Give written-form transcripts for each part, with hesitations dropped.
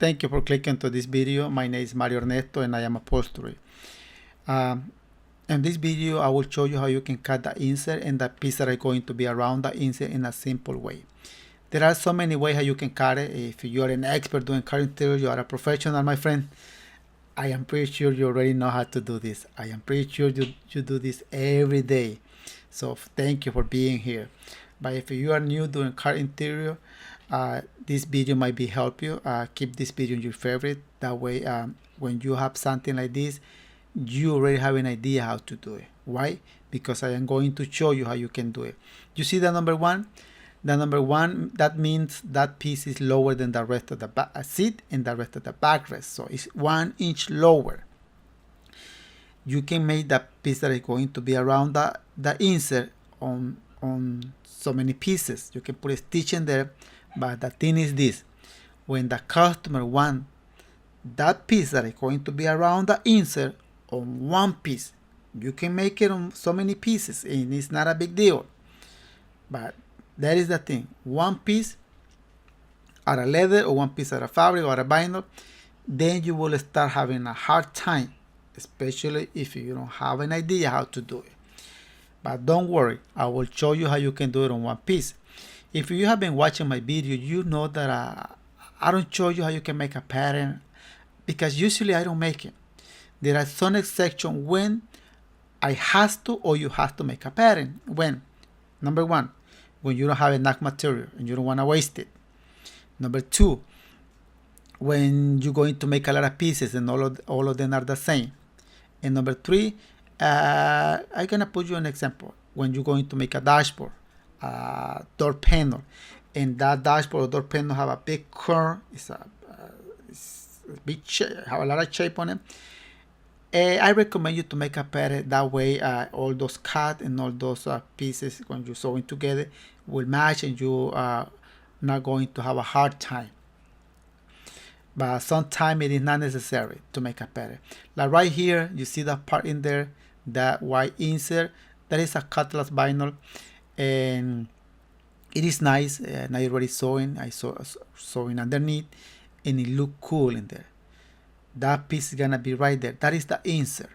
thank you for clicking to this video. My name is Mario Ernesto and I am upholstery. In this video, I will show you how you can cut the insert and the piece that are going to be around the insert in a simple way. There are so many ways how you can cut it. If you are an expert doing car interior, you are a professional, my friend, I am pretty sure you already know how to do this. I am pretty sure you do this every day. So thank you for being here. But if you are new doing car interior, this video might be help you. Keep this video your favorite. That way, when you have something like this, you already have an idea how to do it. Why? Because I am going to show you how you can do it. You see the number one? The number one, that means that piece is lower than the rest of the back seat and the rest of the backrest. So it's 1 inch lower. You can make the piece that is going to be around the insert on so many pieces. You can put a stitch in there, but the thing is this: when the customer wants that piece that is going to be around the insert on one piece, you can make it on so many pieces and it's not a big deal. But that is the thing: one piece out of leather or one piece out of fabric or a vinyl, then you will start having a hard time, especially if you don't have an idea how to do it. But don't worry, I will show you how you can do it on one piece. If you have been watching my video, you know that I don't show you how you can make a pattern, because usually I don't make it. There are some exceptions when I have to, or you have to make a pattern. When? Number one, when you don't have enough material and you don't want to waste it. Number two, when you're going to make a lot of pieces and all of them are the same. And number three, I'm going to put you an example. When you're going to make a dashboard, door panel, and that dashboard or door panel have a big curve, it's a big shape, have a lot of shape on it. I recommend you to make a pattern. That way, all those cut and all those pieces, when you're sewing together, will match and you are not going to have a hard time. But sometimes it is not necessary to make a pattern. Like right here, you see that part in there, that white insert, that is a cutlass vinyl, and it is nice. And I already sewing. I sewing underneath, and it look cool in there. That piece is gonna be right there. That is the insert.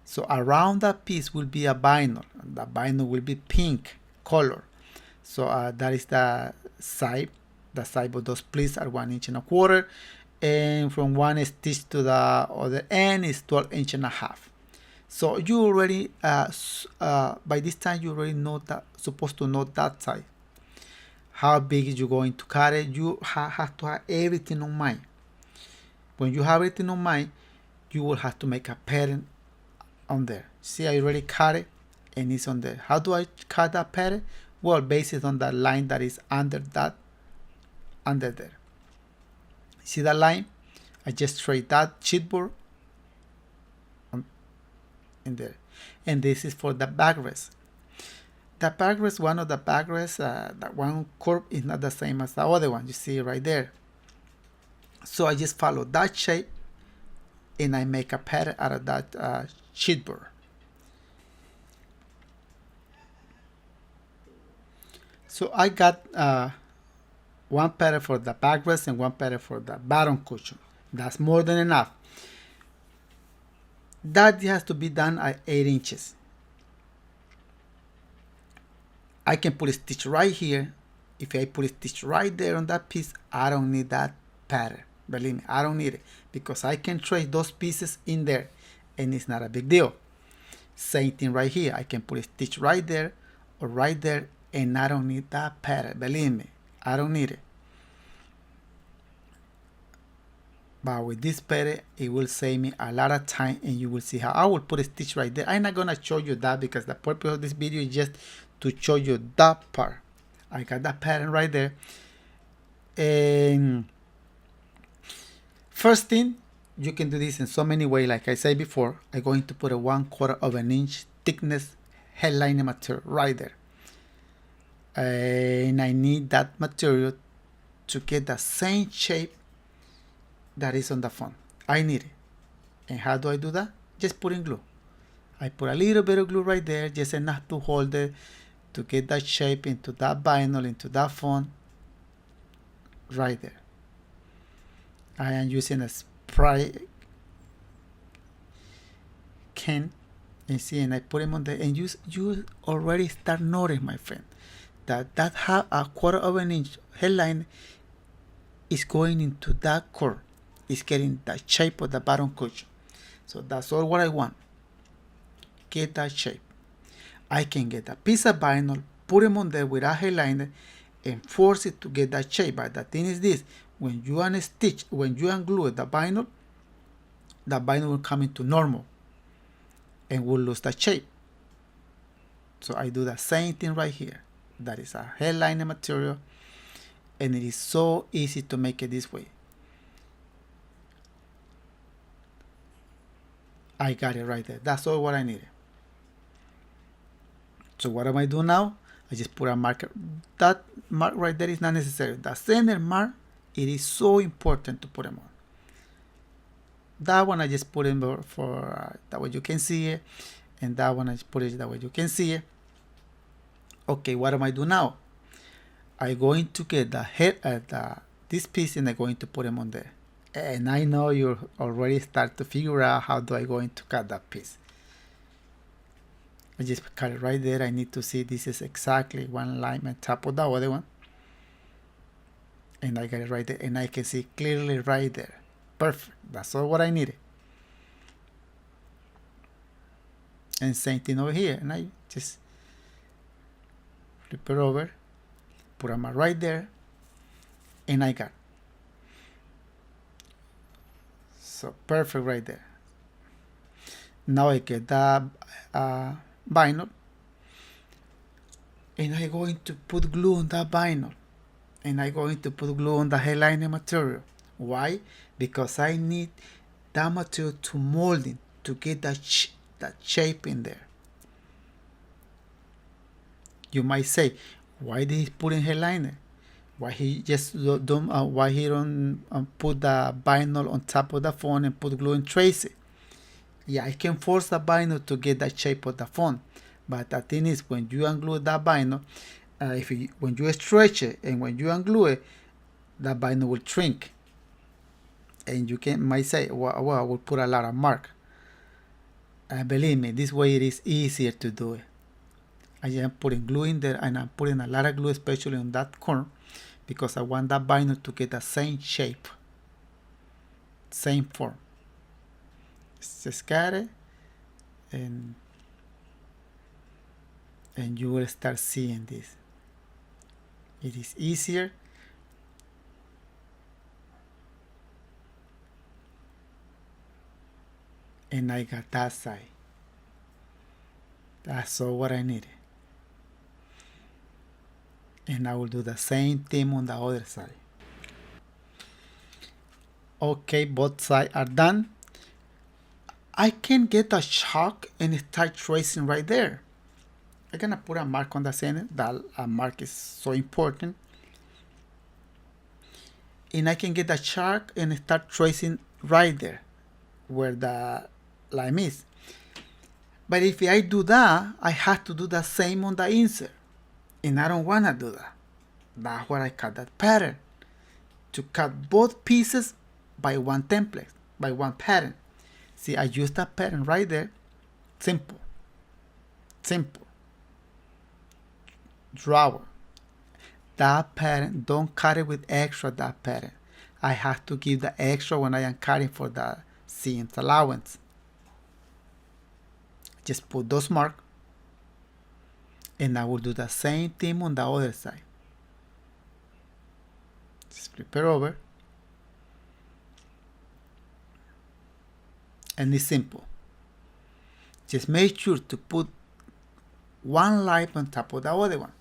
So around that piece will be a vinyl. The vinyl will be pink color. So that is the side. The side of those pleats are 1 inch and a quarter, and from one stitch to the other end is 12 inch and a half. So you already by this time you already know that, supposed to know that side. How big is you going to cut it? You have to have everything on mind. When you have everything on mind, you will have to make a pattern on there. See, I already cut it and it's on there. How do I cut that pattern? Well, based on the line that is under there. See that line? I just trade that chipboard in there. And this is for the backrest. The backrest, one of the backrests, that one curve is not the same as the other one. You see it right there. So I just follow that shape and I make a pattern out of that chipboard. So I got one pattern for the backrest and one pattern for the bottom cushion. That's more than enough. That has to be done at 8 inches. I can put a stitch right here. If I put a stitch right there on that piece, I don't need that pattern. Believe me, I don't need it, because I can trace those pieces in there and it's not a big deal. Same thing right here. I can put a stitch right there or right there and I don't need that pattern. Believe me, I don't need it. But with this pattern, it will save me a lot of time, and you will see how I will put a stitch right there. I'm not gonna show you that because the purpose of this video is just to show you that part. I got that pattern right there. And first thing, you can do this in so many ways. Like I said before, I'm going to put a 1/4 of an inch thickness headlining material right there. And I need that material to get the same shape that is on the front. I need it. And how do I do that? Just putting glue. I put a little bit of glue right there, just enough to hold it, to get that shape into that vinyl, into that font right there. I am using a spray can, and see, and I put them on there, and you already start noticing, my friend, that half a quarter of an inch headline is going into that curve. It's getting the shape of the bottom cushion. So that's all what I want. Get that shape. I can get a piece of vinyl, put them on there with a headliner, and force it to get that shape. But the thing is this: when you unstitch, when you unglue the vinyl will come into normal and will lose the shape. So I do the same thing right here. That is a headliner material, and it is so easy to make it this way. I got it right there. That's all what I needed. So what am I doing now? I just put a marker. That mark right there is not necessary. The center mark, it is so important to put them on. That one I just put in for that way you can see it, and that one I just put it that way you can see it. Okay, what am I doing now? I'm going to get the head at this piece, and I'm going to put them on there. And I know you already start to figure out how do I going to cut that piece. I just cut it right there. I need to see this is exactly one line on top of the other one. And I got it right there, and I can see clearly right there. Perfect. That's all what I needed. And same thing over here. And I just flip it over, put them right there, and I got it. So perfect right there. Now I get the vinyl, and I'm going to put glue on that vinyl, and I'm going to put glue on the headliner material. Why? Because I need that material to mold it, to get that shape in there. You might say, why did he put in headliner? Why he just don't? Why he don't put the vinyl on top of the phone and put glue and trace it? Yeah, I can force the vinyl to get that shape of the phone, but the thing is, when you unglue that vinyl, when you stretch it and when you unglue it, that vinyl will shrink, and you might say, well, I will put a lot of mark. Believe me, this way it is easier to do it. I am putting glue in there, and I'm putting a lot of glue, especially on that corner, because I want that vinyl to get the same shape, same form. Just got it, and you will start seeing this. It is easier. And I got that side. That's all what I needed. And I will do the same thing on the other side. Okay, both sides are done. I can get a chalk and start tracing right there. I'm gonna put a mark on the center. That mark is so important. And I can get the chalk and start tracing right there where the line is. But if I do that, I have to do the same on the insert. And I don't want to do that. That's why I cut that pattern. To cut both pieces by one template, by one pattern. See, I use that pattern right there. Simple. Simple. Drawer. That pattern, don't cut it with extra that pattern. I have to give the extra when I am cutting for the seams allowance. Just put those marks, and I will do the same thing on the other side. Just flip it over, and it's simple. Just make sure to put one line on top of the other one.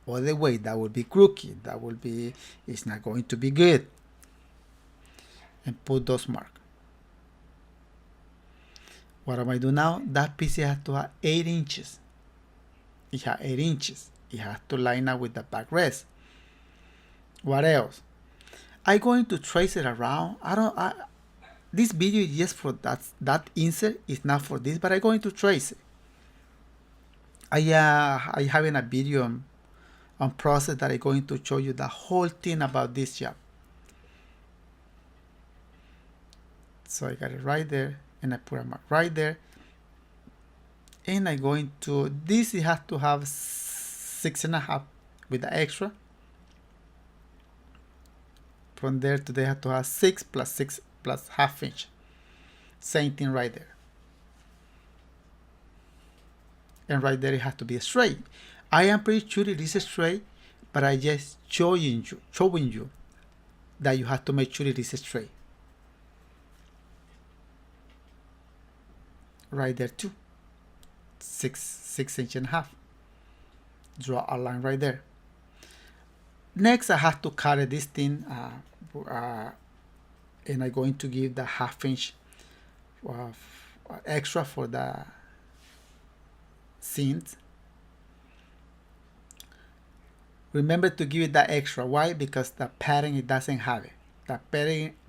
Other way, that will be crooked. That will be, it's not going to be good. And put those marks. What am I doing now? That piece has to have 8 inches. It has 8 inches. It has to line up with the backrest. What else? I'm going to trace it around. This video is just for that insert. It's not for this, but I'm going to trace it. I having a video on process that I'm going to show you the whole thing about this job. So I got it right there, and I put a mark right there. And I'm going to, this it has to have 6.5 with the extra. From there to there have to have 6 plus half inch. Same thing right there. And right there it has to be straight. I am pretty sure it is straight, but I just showing you that you have to make sure it is straight. Right there too. 6.5 inches. Draw a line right there. Next, I have to cut this thing, and I'm going to give the half inch extra for the seams. Remember to give it that extra. Why? Because the pattern, it doesn't have it. The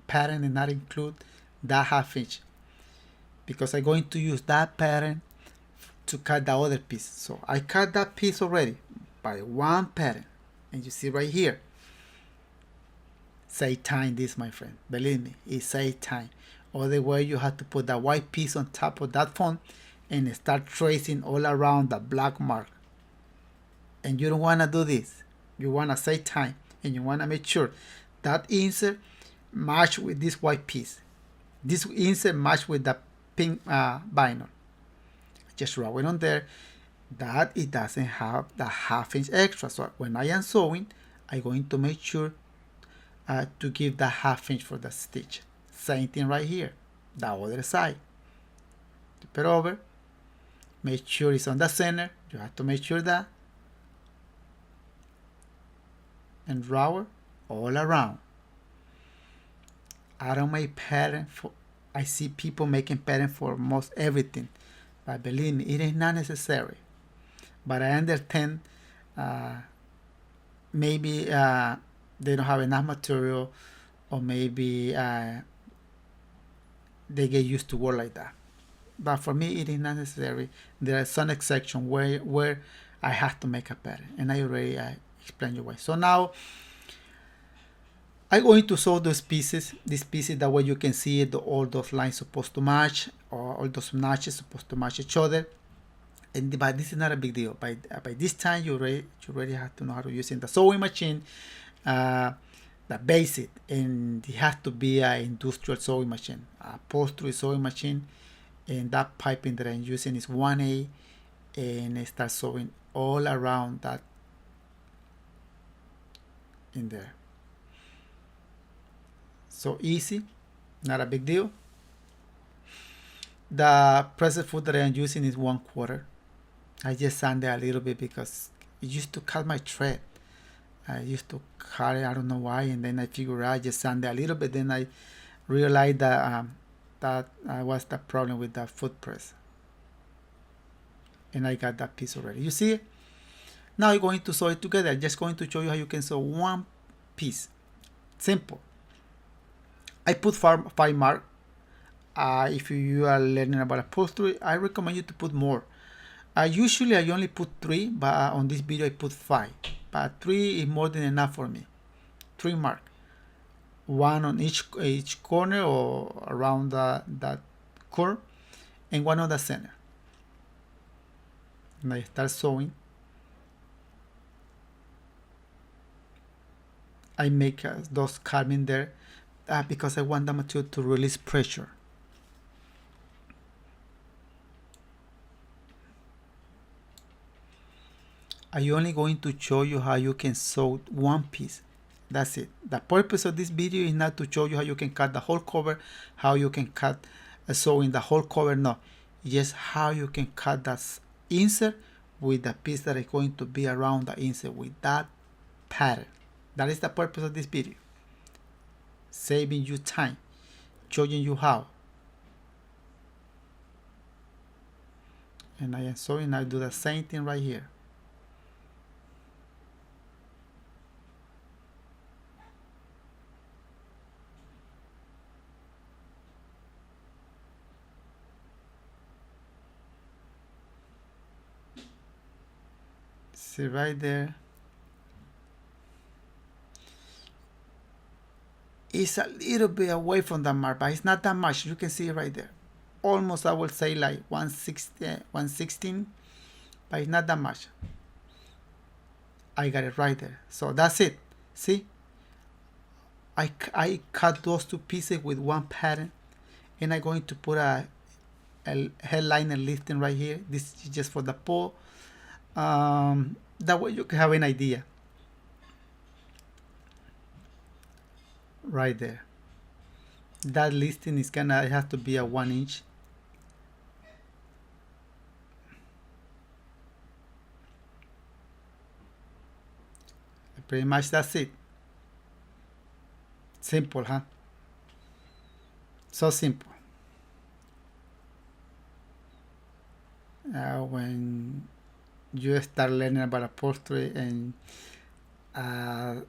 pattern did not include that half inch, because I'm going to use that pattern to cut the other piece. So I cut that piece already by one pattern, and you see right here, save time this, my friend. Believe me, it saves time. Otherwise you have to put that white piece on top of that font and start tracing all around the black mark, and you don't want to do this. You want to save time, and you want to make sure that insert match with this white piece. This insert match with the pink vinyl. Just rub it on there, that it doesn't have the half inch extra. So when I am sewing, I'm going to make sure to give the half inch for the stitch. Same thing right here, the other side. Flip it over, make sure it's on the center. You have to make sure that, and draw all around. I don't make pattern for, I see people making pattern for most everything, but believe me, it is not necessary. But I understand maybe they don't have enough material, or maybe they get used to work like that. But for me, it is not necessary. There are some exceptions where I have to make a pattern, and I already explained you why. So now I'm going to sew these pieces, that way you can see it, all those lines supposed to match, or all those notches supposed to match each other. And but this is not a big deal. By this time, you already have to know how to use the sewing machine, the basic, and it has to be an industrial sewing machine, a upholstery sewing machine. And that piping that I'm using is 1A, and I start sewing all around that in there. So easy, not a big deal. The pressed foot that I'm using is 1/4. I just sanded a little bit because it used to cut my thread. I used to cut it, I don't know why, and then I figured out, I just sanded a little bit. Then I realized that that was the problem with the foot press, and I got that piece already. You see it? Now I'm going to sew it together. I'm just going to show you how you can sew one piece. Simple. I put 5 mark. If you are learning about upholstery, I recommend you to put more. Usually I only put 3, but on this video I put 5. But 3 is more than enough for me. 3 mark. 1 on each corner or around that curve, and 1 on the center. And I start sewing. I make those carving there because I want the material to release pressure. I'm only going to show you how you can sew one piece. That's it. The purpose of this video is not to show you how you can cut the whole cover, how you can cut sewing the whole cover. No, just how you can cut that insert with the piece that is going to be around the insert with that pattern. That is the purpose of this video. Saving you time, showing you how. And I am sewing. I do the same thing right here. See right there. It's a little bit away from the mark, but it's not that much. You can see it right there. Almost, I would say, like 116, but it's not that much. I got it right there. So that's it. See, I cut those two pieces with one pattern, and I'm going to put a headliner lifting right here. This is just for the pole. That way you can have an idea. Right there. That listing is gonna, it has to be a 1 inch. Pretty much that's it. Simple, huh? So simple. When you start learning about upholstery, and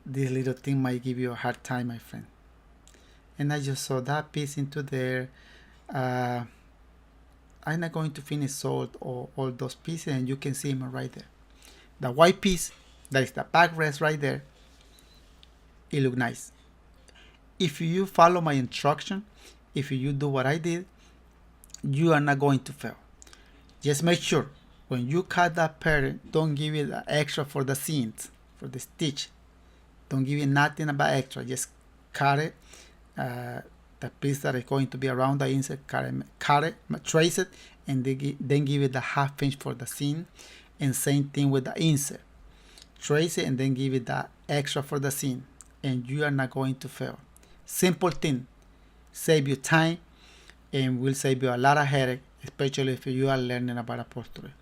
this little thing might give you a hard time, my friend. And I just saw that piece into there. I'm not going to finish all those pieces, and you can see them right there. The white piece, that is the backrest right there. It looks nice. If you follow my instruction, if you do what I did, you are not going to fail. Just make sure when you cut that pattern, don't give it an extra for the seams, for the stitch. Don't give it nothing about extra. Just cut it. The piece that is going to be around the insert, cut it, trace it, and then give it the 1/2 inch for the seam. And same thing with the insert. Trace it and then give it the extra for the seam, and you are not going to fail. Simple thing, save you time, and will save you a lot of headache, especially if you are learning about upholstery.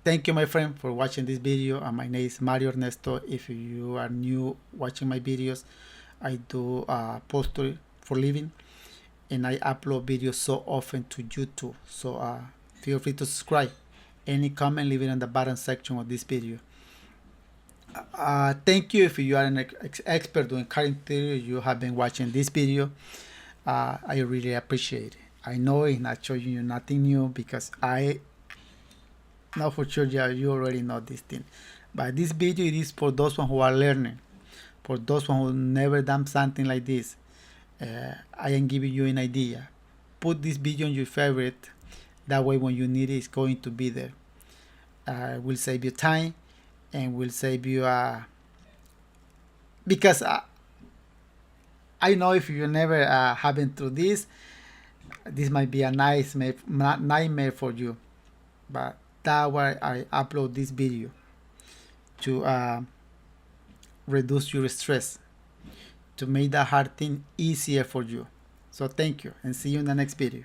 Thank you, my friend, for watching this video. My name is Mario Ernesto. If you are new watching my videos, I do upholstery for living, and I upload videos so often to YouTube. So feel free to subscribe. Any comment, leave it in the bottom section of this video. Thank you if you are an expert doing car interior, you have been watching this video. I really appreciate it. I know it's not showing you nothing new, because I know for sure you already know this thing. But this video it is for those one who are learning, for those one who never done something like this. I am giving you an idea. Put this video on your favorite. That way when you need it, it's going to be there. Will save you time, and will save you because I know if you never have been through this might be a nice nightmare for you. But that's why I upload this video, to reduce your stress, to make that hard thing easier for you. So thank you, and see you in the next video.